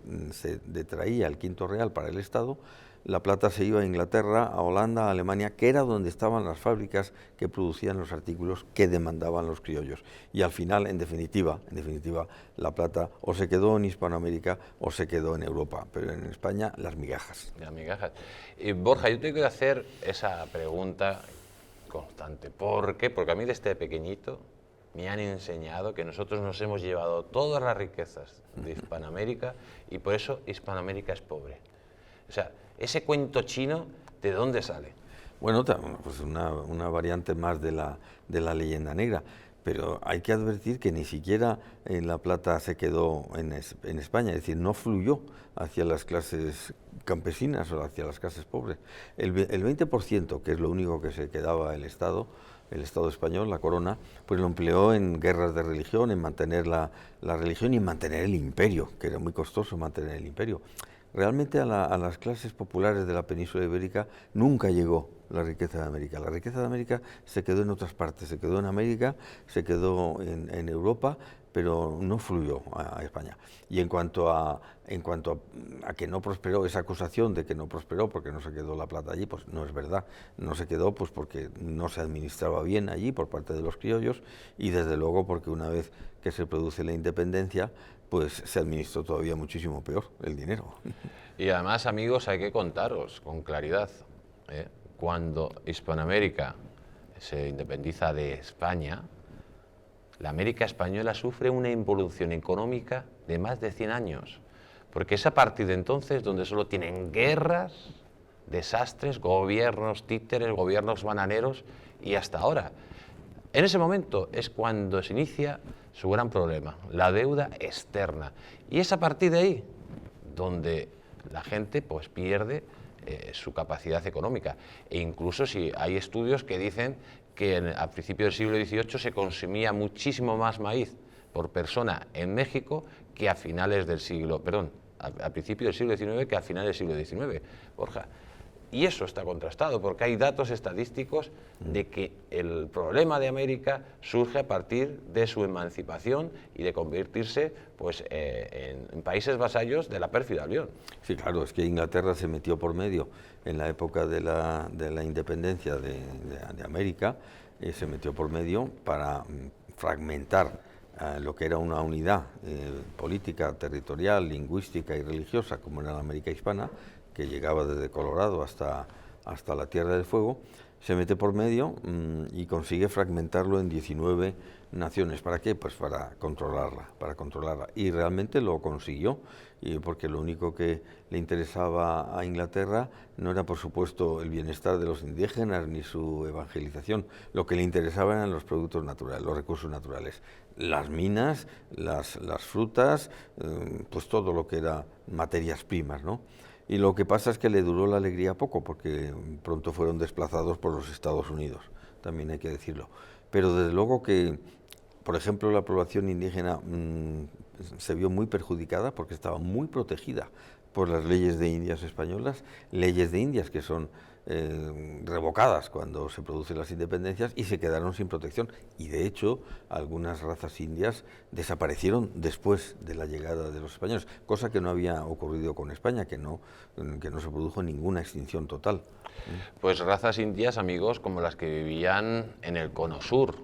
detraía el quinto real para el Estado, la plata se iba a Inglaterra, a Holanda, a Alemania, que era donde estaban las fábricas que producían los artículos que demandaban los criollos. Y al final, en definitiva, la plata o se quedó en Hispanoamérica o se quedó en Europa, pero en España las migajas. Las migajas. Y Borja, yo te quiero hacer esa pregunta constante. ¿Por qué? Porque a mí desde pequeñito me han enseñado que nosotros nos hemos llevado todas las riquezas de Hispanoamérica y por eso Hispanoamérica es pobre. O sea, ese cuento chino, ¿de dónde sale? Bueno, pues una variante más de la leyenda negra, pero hay que advertir que ni siquiera la plata se quedó en España, es decir, no fluyó hacia las clases campesinas o hacia las clases pobres. El 20%, que es lo único que se quedaba el Estado español, la corona, pues lo empleó en guerras de religión, en mantener la religión y en mantener el imperio, que era muy costoso mantener el imperio. Realmente a las clases populares de la península ibérica nunca llegó la riqueza de América. La riqueza de América se quedó en otras partes, se quedó en América, se quedó en Europa, pero no fluyó a España. Y en cuanto a que no prosperó, esa acusación de que no prosperó porque no se quedó la plata allí, pues no es verdad. No se quedó pues porque no se administraba bien allí por parte de los criollos y desde luego porque una vez que se produce la independencia, pues se administró todavía muchísimo peor el dinero. Y además, amigos, hay que contaros con claridad, cuando Hispanoamérica se independiza de España, la América española sufre una involución económica de más de 100 años, porque es a partir de entonces donde solo tienen guerras, desastres, gobiernos títeres, gobiernos bananeros, y hasta ahora. En ese momento es cuando se inicia su gran problema, la deuda externa, y es a partir de ahí donde la gente pues pierde su capacidad económica, e incluso si hay estudios que dicen que a principios del siglo XVIII se consumía muchísimo más maíz por persona en México que a finales del siglo, perdón, a principios del siglo XIX que a finales del siglo XIX, Borja. Y eso está contrastado, porque hay datos estadísticos de que el problema de América surge a partir de su emancipación y de convertirse pues, en países vasallos de la pérfida Unión. Sí, claro, es que Inglaterra se metió por medio en la época de la independencia de América, se metió por medio para fragmentar lo que era una unidad política, territorial, lingüística y religiosa, como era la América hispana, que llegaba desde Colorado hasta la Tierra del Fuego, se mete por medio y consigue fragmentarlo en 19 naciones. ¿Para qué? Pues para controlarla. Y realmente lo consiguió, porque lo único que le interesaba a Inglaterra no era, por supuesto, el bienestar de los indígenas ni su evangelización. Lo que le interesaba eran los productos naturales, los recursos naturales. Las minas, las frutas, pues todo lo que era materias primas, ¿no? Y lo que pasa es que le duró la alegría poco, porque pronto fueron desplazados por los Estados Unidos, también hay que decirlo. Pero desde luego que, por ejemplo, la población indígena se vio muy perjudicada porque estaba muy protegida por las leyes de Indias españolas, leyes de Indias que son revocadas cuando se producen las independencias, y se quedaron sin protección. Y de hecho, algunas razas indias desaparecieron después de la llegada de los españoles, cosa que no había ocurrido con España, que no se produjo ninguna extinción total. Pues razas indias, amigos, como las que vivían en el Cono Sur.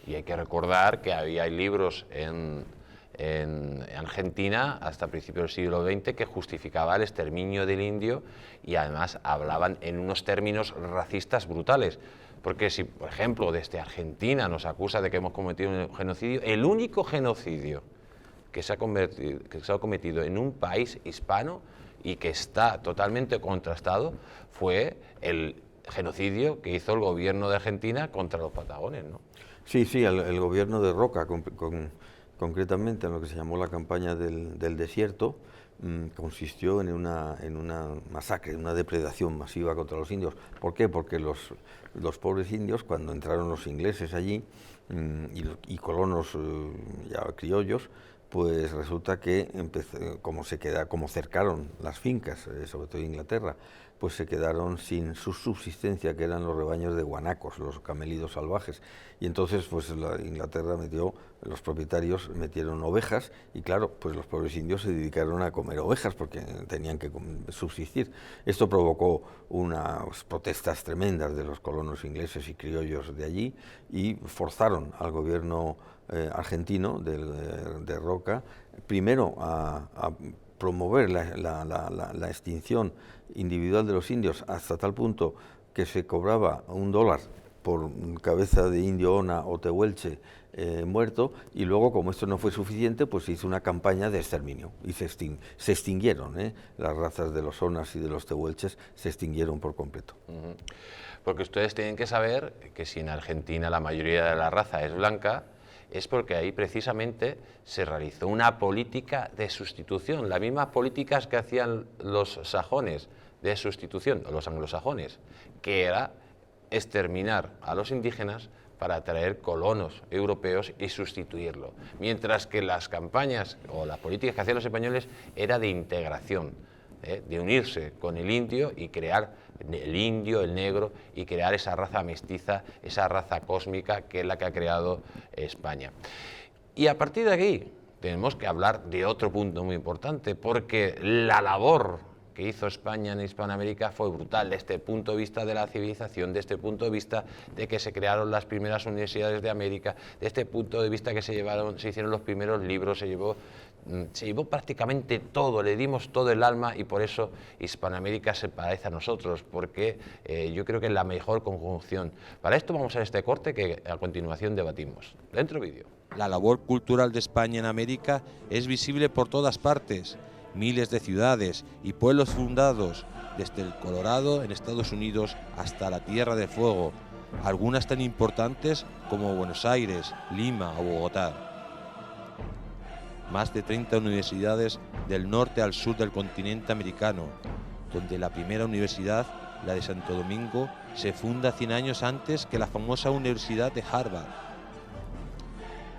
Y hay que recordar que hay libros en Argentina hasta principios del siglo XX que justificaba el exterminio del indio, y además hablaban en unos términos racistas brutales. Porque si, por ejemplo, desde Argentina nos acusa de que hemos cometido un genocidio, el único genocidio que se ha cometido en un país hispano y que está totalmente contrastado fue el genocidio que hizo el gobierno de Argentina contra los patagones, ¿no? Sí, el gobierno de Roca, concretamente en lo que se llamó la campaña del desierto, consistió en una masacre, en una depredación masiva contra los indios. ¿Por qué? Porque los pobres indios, cuando entraron los ingleses allí y colonos ya criollos, pues resulta que como cercaron las fincas, sobre todo Inglaterra, pues se quedaron sin su subsistencia, que eran los rebaños de guanacos, los camelidos salvajes. Y entonces pues Inglaterra los propietarios metieron ovejas, y claro, pues los pobres indios se dedicaron a comer ovejas porque tenían que subsistir. Esto provocó unas protestas tremendas de los colonos ingleses y criollos de allí, y forzaron al gobierno argentino de Roca primero a promover la extinción individual de los indios, hasta tal punto que se cobraba $1 por cabeza de indio ona o tehuelche muerto, y luego, como esto no fue suficiente, pues se hizo una campaña de exterminio y se extinguieron, las razas de los onas y de los tehuelches se extinguieron por completo. Porque ustedes tienen que saber que si en Argentina la mayoría de la raza es blanca, es porque ahí precisamente se realizó una política de sustitución, las mismas políticas que hacían los sajones de sustitución, o los anglosajones, que era exterminar a los indígenas para traer colonos europeos y sustituirlo, mientras que las campañas o las políticas que hacían los españoles era de integración, de unirse con el indio y crear el indio, el negro, y crear esa raza mestiza, esa raza cósmica que es la que ha creado España. Y a partir de aquí tenemos que hablar de otro punto muy importante, porque la labor que hizo España en Hispanoamérica fue brutal, desde el punto de vista de la civilización, desde el punto de vista de que se crearon las primeras universidades de América, desde el punto de vista que se hicieron los primeros libros, se llevó se llevó prácticamente todo, le dimos todo el alma y por eso Hispanoamérica se parece a nosotros, porque yo creo que es la mejor conjunción. Para esto vamos a este corte que a continuación debatimos. Dentro vídeo. La labor cultural de España en América es visible por todas partes. Miles de ciudades y pueblos fundados, desde el Colorado en Estados Unidos hasta la Tierra del Fuego, algunas tan importantes como Buenos Aires, Lima o Bogotá. Más de 30 universidades del norte al sur del continente americano, donde la primera universidad, la de Santo Domingo, se funda 100 años antes que la famosa Universidad de Harvard.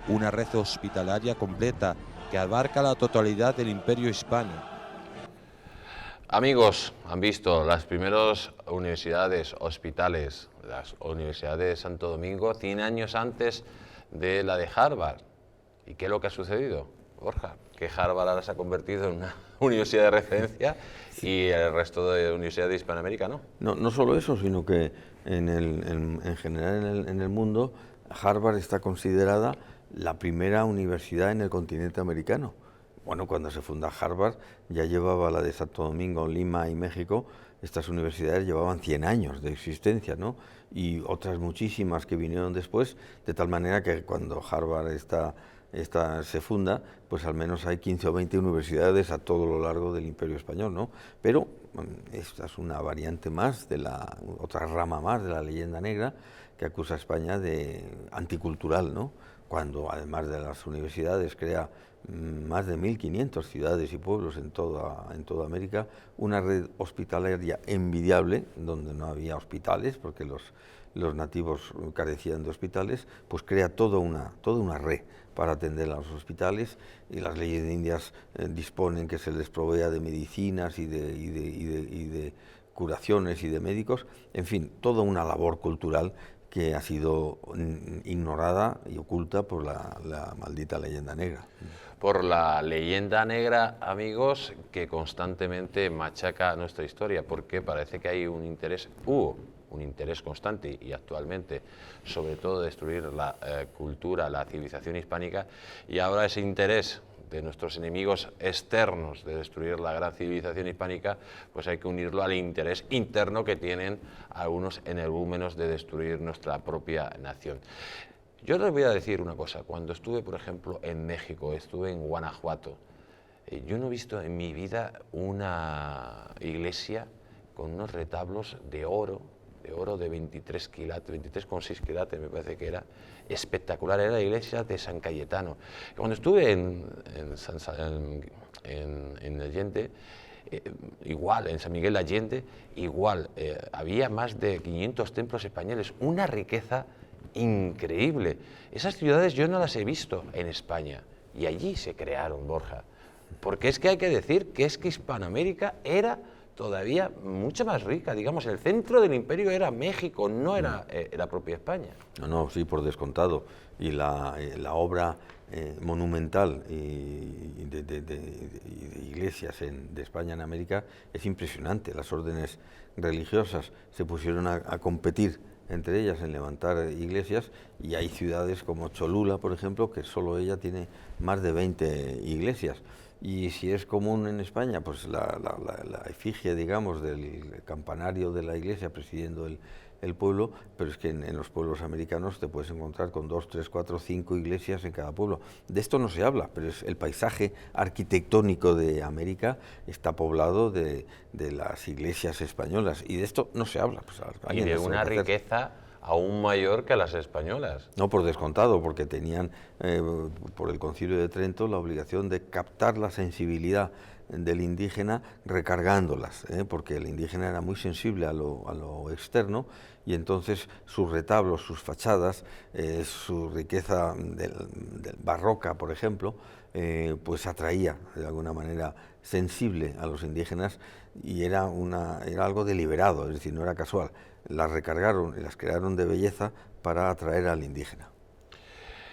Una red hospitalaria completa que abarca la totalidad del imperio hispano. Amigos, han visto las primeras universidades, hospitales, las universidades de Santo Domingo 100 años antes de la de Harvard. ¿Y qué es lo que ha sucedido, Borja? Que Harvard ahora se ha convertido en una universidad de referencia y el resto de universidades de Hispanoamérica no. No solo eso, sino que en general en el mundo Harvard está considerada la primera universidad en el continente americano. Bueno, cuando se funda Harvard ya llevaba la de Santo Domingo, Lima y México, estas universidades llevaban 100 años de existencia, ¿no? Y otras muchísimas que vinieron después, de tal manera que cuando Harvard se funda, pues al menos hay 15 o 20 universidades a todo lo largo del Imperio Español, ¿no? Pero esta es una variante más, otra rama más de la leyenda negra que acusa a España de anticultural, ¿no? Cuando además de las universidades crea más de 1.500 ciudades y pueblos en toda América, una red hospitalaria envidiable, donde no había hospitales, porque los nativos carecían de hospitales, pues crea toda una red para atender a los hospitales, y las leyes indias disponen que se les provea de medicinas y de curaciones y de médicos, en fin, toda una labor cultural que ha sido ignorada y oculta por la maldita leyenda negra. Por la leyenda negra, amigos, que constantemente machaca nuestra historia, porque parece que hay un interés constante y actualmente, sobre todo, destruir la cultura, la civilización hispánica, y ahora ese interés de nuestros enemigos externos de destruir la gran civilización hispánica, pues hay que unirlo al interés interno que tienen algunos energúmenos de destruir nuestra propia nación. Yo les voy a decir una cosa, cuando estuve, por ejemplo, en México, estuve en Guanajuato, yo no he visto en mi vida una iglesia con unos retablos de oro de 23 quilates, 23,6 quilates me parece que era, espectacular, era la iglesia de San Cayetano. Cuando estuve en Allende, igual, en San Miguel de Allende, igual, había más de 500 templos españoles, una riqueza increíble. Esas ciudades yo no las he visto en España, y allí se crearon, Borja, porque es que hay que decir que es que Hispanoamérica era todavía mucho más rica, digamos, el centro del imperio era México, no era la propia España. No, sí, por descontado, y la obra monumental de iglesias de España en América es impresionante. Las órdenes religiosas se pusieron a competir entre ellas en levantar iglesias, y hay ciudades como Cholula, por ejemplo, que solo ella tiene más de 20 iglesias. Y si es común en España, pues la efigie, digamos, del campanario de la iglesia presidiendo el pueblo, pero es que en los pueblos americanos te puedes encontrar con 2, 3, 4, 5 iglesias en cada pueblo. De esto no se habla, pero es el paisaje arquitectónico de América está poblado de las iglesias españolas, y de esto no se habla. Pues, y de una riqueza aún mayor que las españolas. No, por descontado, porque tenían, por el Concilio de Trento, la obligación de captar la sensibilidad del indígena recargándolas, porque el indígena era muy sensible a lo externo, y entonces sus retablos, sus fachadas, su riqueza del barroca, por ejemplo, pues atraía de alguna manera sensible a los indígenas, y era algo deliberado, es decir, no era casual. Las recargaron y las crearon de belleza para atraer al indígena.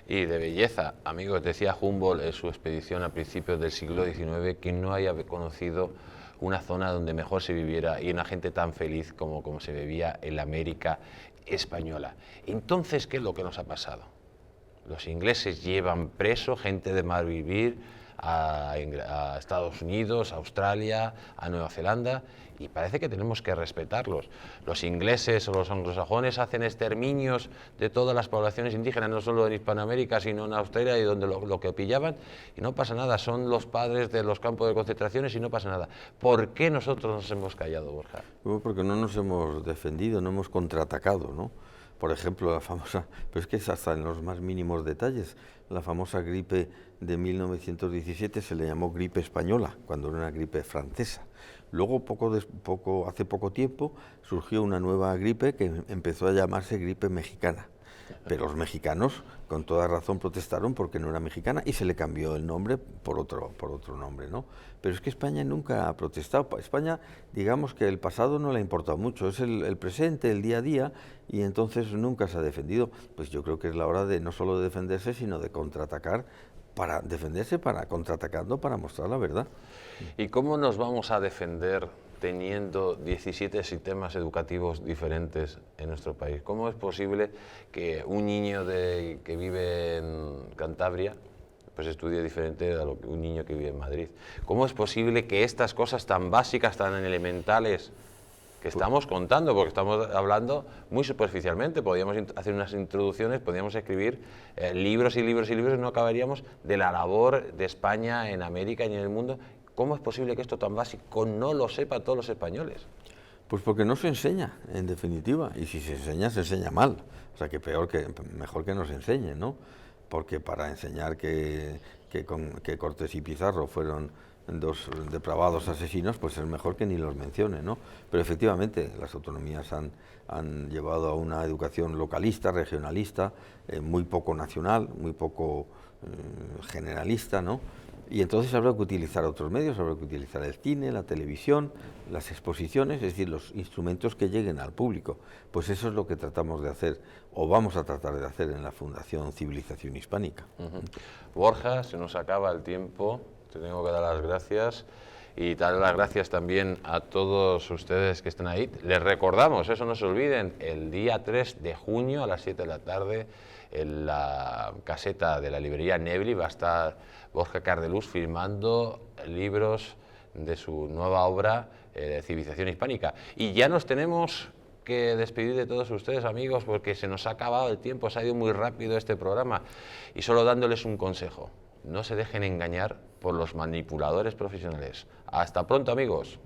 Y de belleza, amigos, decía Humboldt en su expedición a principios del siglo XIX que no haya conocido una zona donde mejor se viviera y una gente tan feliz como se vivía en la América española. Entonces, ¿qué es lo que nos ha pasado? Los ingleses llevan preso gente de mal vivir a Estados Unidos, a Australia, a Nueva Zelanda, y parece que tenemos que respetarlos. Los ingleses o los anglosajones hacen exterminios de todas las poblaciones indígenas, no solo en Hispanoamérica, sino en Australia, y donde lo que pillaban, y no pasa nada, son los padres de los campos de concentraciones y no pasa nada. ¿Por qué nosotros nos hemos callado, Borja? Porque no nos hemos defendido, no hemos contraatacado, ¿no? Por ejemplo, la famosa, pero es que es hasta en los más mínimos detalles, la famosa gripe de 1917 se le llamó gripe española, cuando era una gripe francesa. Luego, hace poco tiempo, surgió una nueva gripe que empezó a llamarse gripe mexicana. Pero los mexicanos, con toda razón, protestaron porque no era mexicana y se le cambió el nombre por otro nombre, ¿no? Pero es que España nunca ha protestado. España, digamos que el pasado no le ha importado mucho, es el presente, el día a día, y entonces nunca se ha defendido. Pues yo creo que es la hora de no solo de defenderse, sino de contraatacar, para defenderse, para contraatacando, para mostrar la verdad. ¿Y cómo nos vamos a defender teniendo 17 sistemas educativos diferentes en nuestro país? ¿Cómo es posible que un niño que vive en Cantabria pues estudie diferente a lo que un niño que vive en Madrid? ¿Cómo es posible que estas cosas tan básicas, tan elementales que estamos contando, porque estamos hablando muy superficialmente, podríamos hacer unas introducciones, podríamos escribir libros y libros y libros y no acabaríamos de la labor de España en América y en el mundo? ¿Cómo es posible que esto tan básico no lo sepan todos los españoles? Pues porque no se enseña, en definitiva, y si se enseña mal. O sea, que mejor que no se enseñe, ¿no? Porque para enseñar que Cortés y Pizarro fueron dos depravados asesinos, pues es mejor que ni los mencione, ¿no? Pero efectivamente las autonomías han llevado a una educación localista, regionalista, muy poco nacional, muy poco generalista, ¿no? Y entonces habrá que utilizar otros medios, habrá que utilizar el cine, la televisión, las exposiciones, es decir, los instrumentos que lleguen al público. Pues eso es lo que tratamos de hacer, o vamos a tratar de hacer en la Fundación Civilización Hispánica. Borja, se nos acaba el tiempo, te tengo que dar las gracias y dar las gracias también a todos ustedes que están ahí. Les recordamos, eso no se olviden, el día 3 de junio a las 7 de la tarde en la caseta de la librería Nebli va a estar Borja Cardelús firmando libros de su nueva obra, Civilización Hispánica. Y ya nos tenemos que despedir de todos ustedes, amigos, porque se nos ha acabado el tiempo, se ha ido muy rápido este programa. Y solo dándoles un consejo: no se dejen engañar por los manipuladores profesionales. Hasta pronto, amigos.